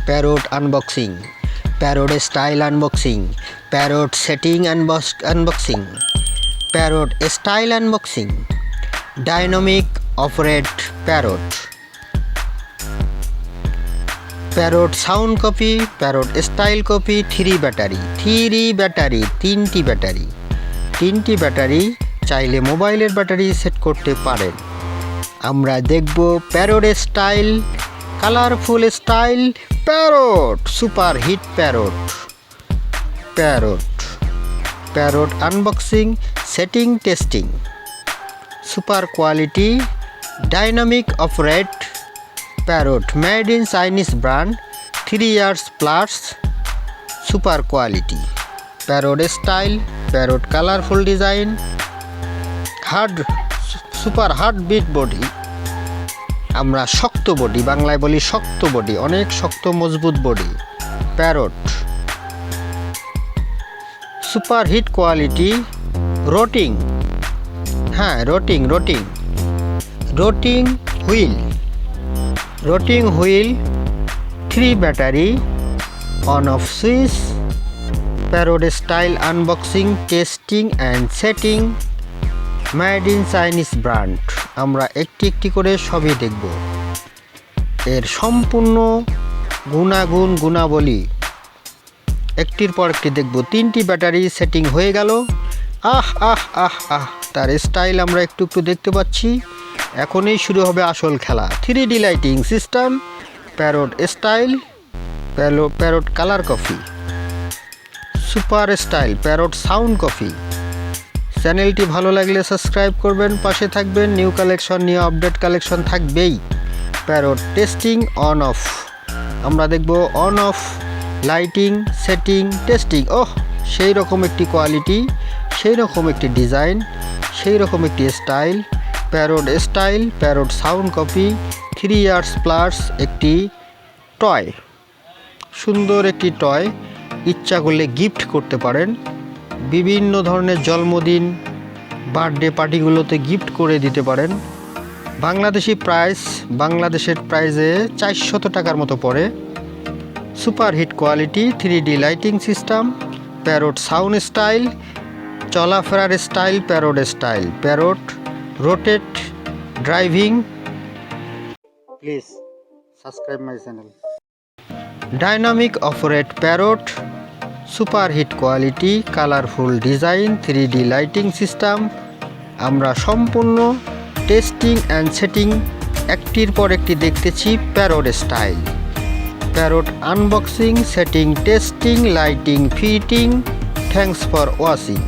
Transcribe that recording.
Parrot unboxing, parrot style unboxing, parrot setting unboxing, parrot style unboxing, dynamic operate parrot, parrot sound copy, parrot style copy, 3 battery, তিনটি battery চাইলে মোবাইলের battery set করতে পারেন। আমরা দেখব parrot style, colourful style parrot, super hit parrot unboxing, setting, testing, super quality, dynamic operate parrot, made in Chinese brand, 3 years plus, super quality, parrot style, parrot colourful design, super hard bit body, আমরা শক্ত body, বাংলায় বলি শক্ত body, অনেক শক্ত মজবুত body parrot, super hit quality, rotating wheel, 3 battery, on off switch, parrot style unboxing, testing and setting, made in Chinese brand. আমরা একটি করে সবই দেখব, এর সম্পূর্ণ গুণাবলী একটির পর একটি দেখব। 3টি ব্যাটারি সেটিং হয়ে গেল। তার স্টাইল আমরা একটু দেখতে পাচ্ছি। এখনই শুরু হবে আসল খেলা। 3D lighting system, parrot style, parrot colour copy, super style, parrot sound copy. চ্যানেলটি ভালো লাগলে সাবস্ক্রাইব করবেন, পাশে থাকবেন। New collection, new update collection থাকবেই। প্যারট টেস্টিং, অন অফ আমরা দেখব, on of, lighting, setting, testing. সেই রকম একটি কোয়ালিটি, সেই রকম একটি ডিজাইন, সেই রকম একটি style, parrot style, parrot sound copy, 3 years plus, একটি টয়, সুন্দর একটি টয়, ইচ্ছা করলে গিফট করতে পারেন। বিভিন্ন ধরনের জন্মদিন, বার্থডে পার্টিগুলোতে গিফট করে দিতে পারেন। বাংলাদেশের প্রাইসে 400 টাকার মতো পড়ে। Super hit quality, 3D lighting system, parrot sound style, চলাফেরার style, parrot rotate driving. Please subscribe my channel. Dynamic operate parrot, super hit quality, colourful design, 3D lighting system. আমরা সম্পূর্ণ টেস্টিং অ্যান্ড সেটিং একটির পর একটি দেখতেছি। Parrot style, parrot unboxing, setting, testing, lighting, fitting. Thanks for watching.